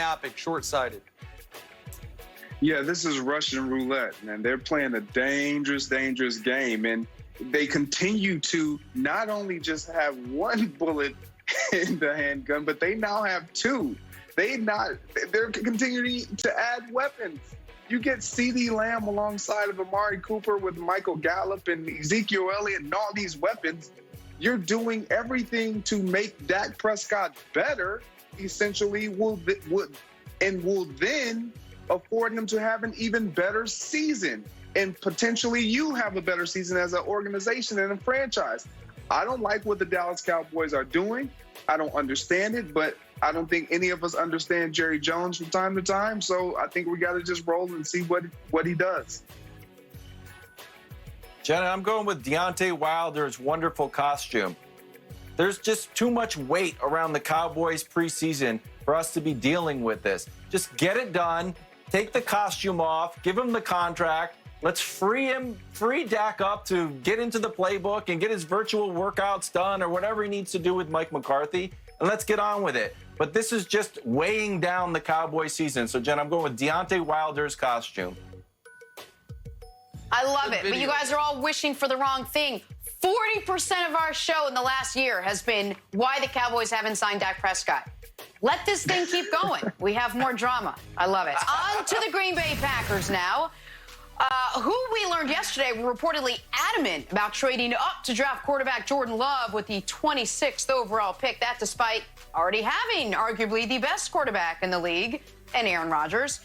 myopic, short-sighted? Yeah, this is Russian roulette, man. They're playing a dangerous, dangerous game. And they continue to not only just have one bullet in the handgun, but they now have two. They're continuing to add weapons. You get CeeDee Lamb alongside of Amari Cooper with Michael Gallup and Ezekiel Elliott and all these weapons. You're doing everything to make Dak Prescott better, essentially, will then afford him to have an even better season. And potentially you have a better season as an organization and a franchise. I don't like what the Dallas Cowboys are doing. I don't understand it, but I don't think any of us understand Jerry Jones from time to time. So I think we got to just roll and see what he does. Jenna, I'm going with Deontay Wilder's wonderful costume. There's just too much weight around the Cowboys preseason for us to be dealing with this. Just get it done, take the costume off, give him the contract. Let's free Dak up to get into the playbook and get his virtual workouts done or whatever he needs to do with Mike McCarthy, and let's get on with it. But this is just weighing down the Cowboy season. So, Jen, I'm going with Deontay Wilder's costume. I love it, but you guys are all wishing for the wrong thing. 40% of our show in the last year has been why the Cowboys haven't signed Dak Prescott. Let this thing keep going. We have more drama. I love it. On to the Green Bay Packers now, who we learned yesterday were reportedly adamant about trading up to draft quarterback Jordan Love with the 26th overall pick. That despite already having arguably the best quarterback in the league, and Aaron Rodgers.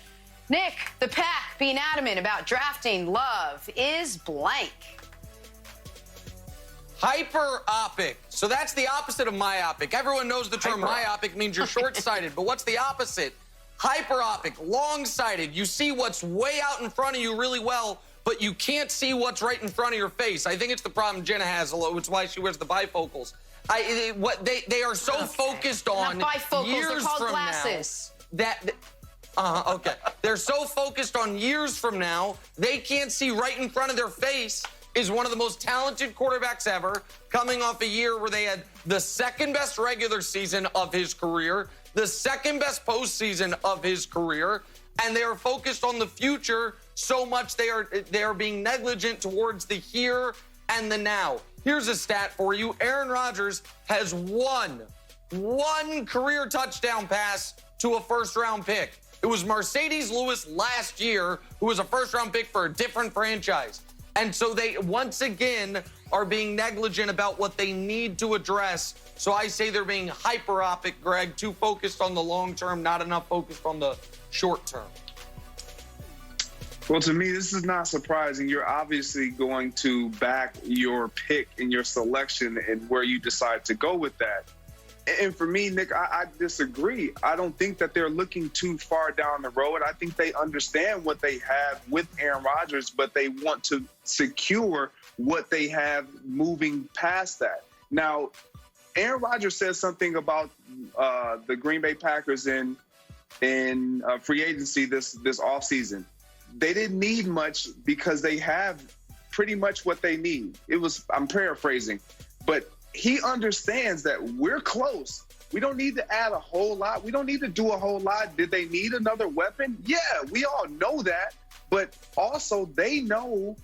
Nick, the Pack being adamant about drafting Love is blank. Hyperopic. So that's the opposite of myopic. Everyone knows the term myopic means you're short-sighted, but what's the opposite? Hyperopic, long-sighted. You see what's way out in front of you really well, but you can't see what's right in front of your face. I think it's the problem Jenna has. It's why she wears the bifocals. They are so focused on not bifocals, years they're called from glasses. Okay. They're so focused on years from now, they can't see right in front of their face is one of the most talented quarterbacks ever, coming off a year where they had the second best regular season of his career, the second best postseason of his career, and they are focused on the future so much they are being negligent towards the here and the now. Here's a stat for you. Aaron Rodgers has one career touchdown pass to a first-round pick. It was Mercedes Lewis last year, who was a first-round pick for a different franchise. And so they, once again, are being negligent about what they need to address. So I say they're being hyperopic, Greg, too focused on the long term, not enough focused on the short term. Well, to me, this is not surprising. You're obviously going to back your pick and your selection and where you decide to go with that. And for me, Nick, I disagree. I don't think that they're looking too far down the road. I think they understand what they have with Aaron Rodgers, but they want to secure what they have moving past that. Now, Aaron Rodgers says something about the Green Bay Packers in free agency this offseason. They didn't need much because they have pretty much what they need. I'm paraphrasing, but he understands that we're close. We don't need to add a whole lot. We don't need to do a whole lot. Did they need another weapon? Yeah, we all know that. But also they know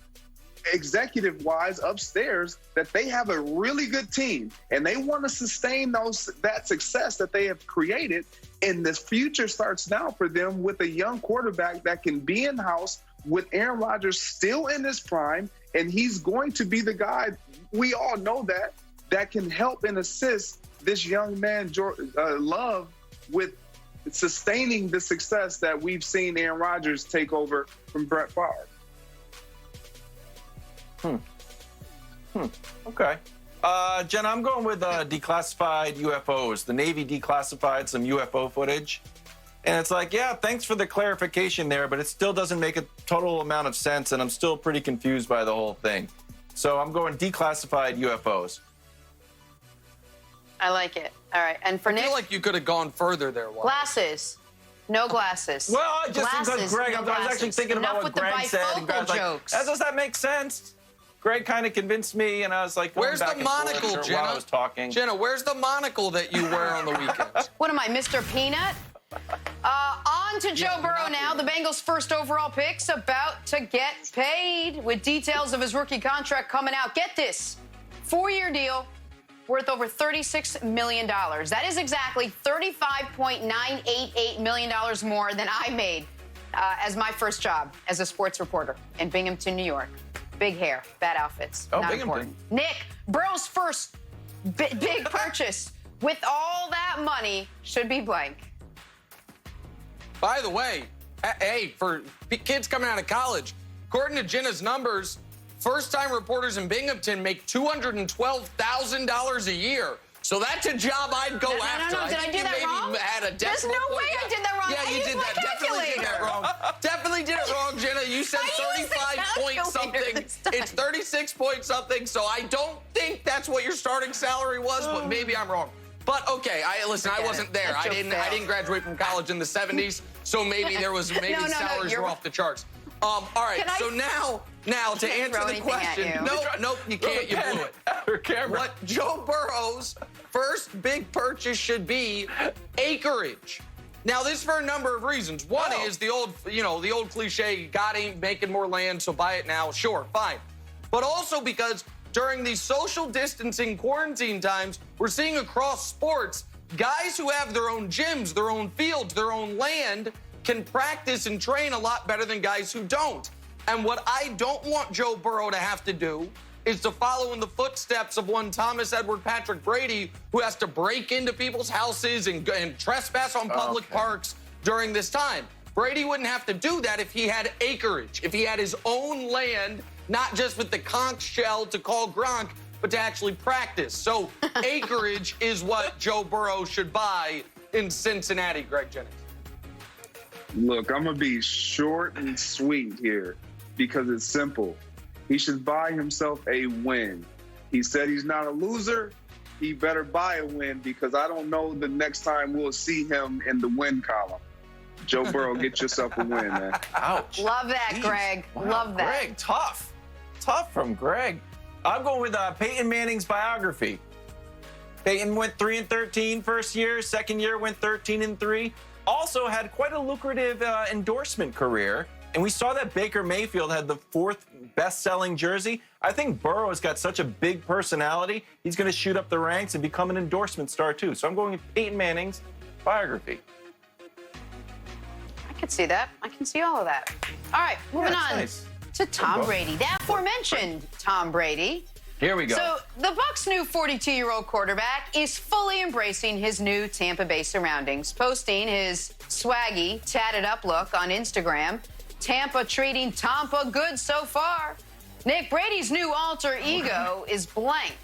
executive-wise upstairs that they have a really good team and they want to sustain that success that they have created. And this future starts now for them with a young quarterback that can be in-house with Aaron Rodgers still in his prime. And he's going to be the guy, we all know that can help and assist this young man, Love, with sustaining the success that we've seen Aaron Rodgers take over from Brett Favre. Okay. Jen, I'm going with declassified UFOs. The Navy declassified some UFO footage. And it's like, yeah, thanks for the clarification there, but it still doesn't make a total amount of sense, and I'm still pretty confused by the whole thing. So I'm going declassified UFOs. I like it. All right. And for Nick, I feel like you could have gone further there. Glasses. No glasses. Well, just glasses, because Greg, no I was actually thinking Enough about with what Greg the said. And Greg's like, jokes. does that make sense? Greg kind of convinced me, and I was like, where's back the and forth monocle, Jenna? while I was talking. Jenna, where's the monocle that you wear on the weekends? What am I, Mr. Peanut? On to Joe Burrow now. The Bengals' first overall pick's about to get paid with details of his rookie contract coming out. Get this, 4-year deal worth over $36 million. That is exactly $35.988 million more than I made as my first job as a sports reporter in Binghamton, New York. Big hair, bad outfits. Oh, not Binghamton. important. Nick, Burrow's first big purchase with all that money should be blank. By the way, hey, for kids coming out of college, according to Jenna's numbers, first-time reporters in Binghamton make $212,000 a year. So that's a job I'd go after. No. Did I do that wrong? There's no way I did that wrong. Yeah, you did that. Definitely did that wrong. Definitely did it wrong, Jenna. You said 35 point something. It's 36 point something. So I don't think that's what your starting salary was, but maybe I'm wrong. But okay, listen. I wasn't there. I didn't graduate from college in the 70s, so maybe there was salaries were off the charts. All right, so now to answer the question, nope, you can't. You blew it. What Joe Burrow's first big purchase should be acreage. Now, this is for a number of reasons. One is the old cliche, God ain't making more land, so buy it now. Sure, fine. But also because during these social distancing quarantine times, we're seeing across sports, guys who have their own gyms, their own fields, their own land, can practice and train a lot better than guys who don't. And what I don't want Joe Burrow to have to do is to follow in the footsteps of one Thomas Edward Patrick Brady, who has to break into people's houses and trespass on public parks during this time. Brady wouldn't have to do that if he had acreage, if he had his own land, not just with the conch shell to call Gronk, but to actually practice. So acreage is what Joe Burrow should buy in Cincinnati, Greg Jennings. Look, I'm going to be short and sweet here because it's simple. He should buy himself a win. He said he's not a loser. He better buy a win because I don't know the next time we'll see him in the win column. Joe Burrow, get yourself a win, man. Ouch. Love that, Jeez. Greg. Wow, Love that. Greg, tough. Tough from Greg. I'm going with Peyton Manning's biography. Peyton went 3-13 first year. Second year went 13-3. Also had quite a lucrative endorsement career. And we saw that Baker Mayfield had the 4th best-selling jersey. I think Burrow has got such a big personality. He's going to shoot up the ranks and become an endorsement star, too. So I'm going with Peyton Manning's biography. I can see that. I can see all of that. All right, moving on to Tom Brady. The aforementioned Tom Brady. Here we go. So the Bucs' new 42-year-old quarterback is fully embracing his new Tampa Bay surroundings, posting his swaggy, tatted-up look on Instagram. Tampa treating Tampa good so far. Nick, Brady's new alter ego is blank.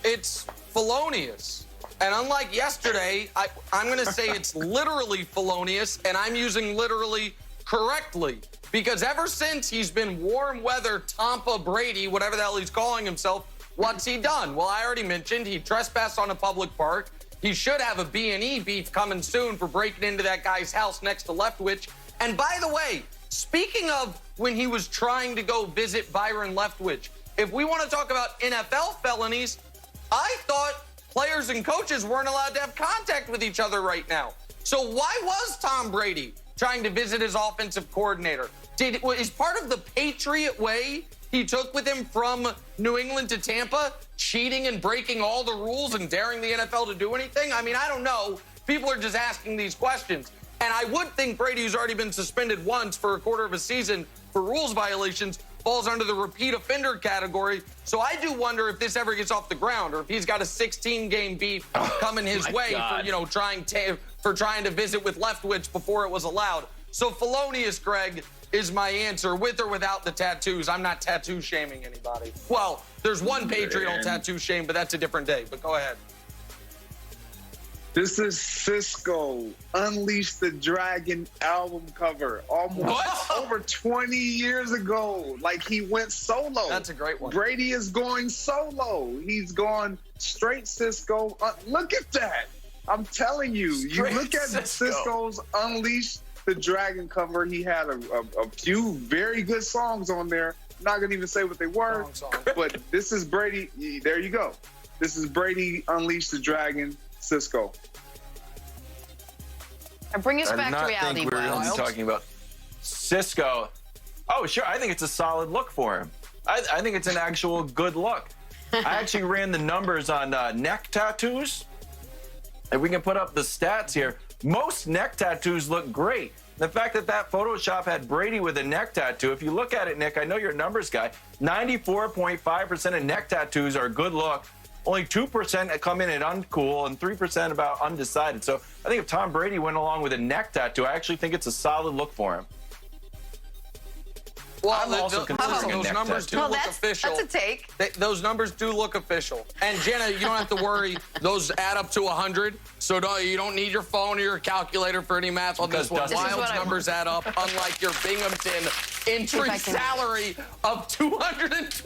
It's felonious. And unlike yesterday, I'm going to say it's literally felonious, and I'm using literally correctly. Because ever since he's been warm weather Tampa Brady, whatever the hell he's calling himself, what's he done? Well, I already mentioned he trespassed on a public park. He should have a B&E beef coming soon for breaking into that guy's house next to Leftwich. And by the way, speaking of when he was trying to go visit Byron Leftwich, if we want to talk about NFL felonies, I thought players and coaches weren't allowed to have contact with each other right now. So why was Tom Brady trying to visit his offensive coordinator? Is part of the Patriot way he took with him from New England to Tampa cheating and breaking all the rules and daring the NFL to do anything? I mean, I don't know. People are just asking these questions. And I would think Brady, who's already been suspended once for a quarter of a season for rules violations, falls under the repeat offender category. So I do wonder if this ever gets off the ground or if he's got a 16-game beef coming his way for trying to visit with Leftwich before it was allowed. So felonious, Greg, is my answer, with or without the tattoos. I'm not tattoo shaming anybody. Well, there's one Patriot on tattoo shame, but that's a different day. But go ahead. This is Cisco, Unleash the Dragon album cover. Almost over 20 years ago. Like, he went solo. That's a great one. Brady is going solo. He's gone straight Cisco. Look at that. I'm telling you. Straight you look at Cisco's Unleash the Dragon cover. He had a few very good songs on there. I'm not going to even say what they were. But this is Brady. There you go. This is Brady, Unleash the Dragon, Cisco. Bring us I back did to not reality, think we were going to Wiles. be talking about Cisco. Oh, sure. I think it's a solid look for him. I think it's an actual good look. I actually ran the numbers on neck tattoos. If we can put up the stats here, most neck tattoos look great. The fact that Photoshop had Brady with a neck tattoo, if you look at it, Nick, I know you're a numbers guy, 94.5% of neck tattoos are a good look. Only 2% come in at uncool and 3% about undecided. So I think if Tom Brady went along with a neck tattoo, I actually think it's a solid look for him. Well, I'm also considering a those neck numbers do tattoo. look official. That's a take. Those numbers do look official. And Jenna, you don't have to worry. Those add up to 100. So you don't need your phone or your calculator for any math on this one. This is what Wild's I numbers add up, unlike your Binghamton entry I can- salary of $220.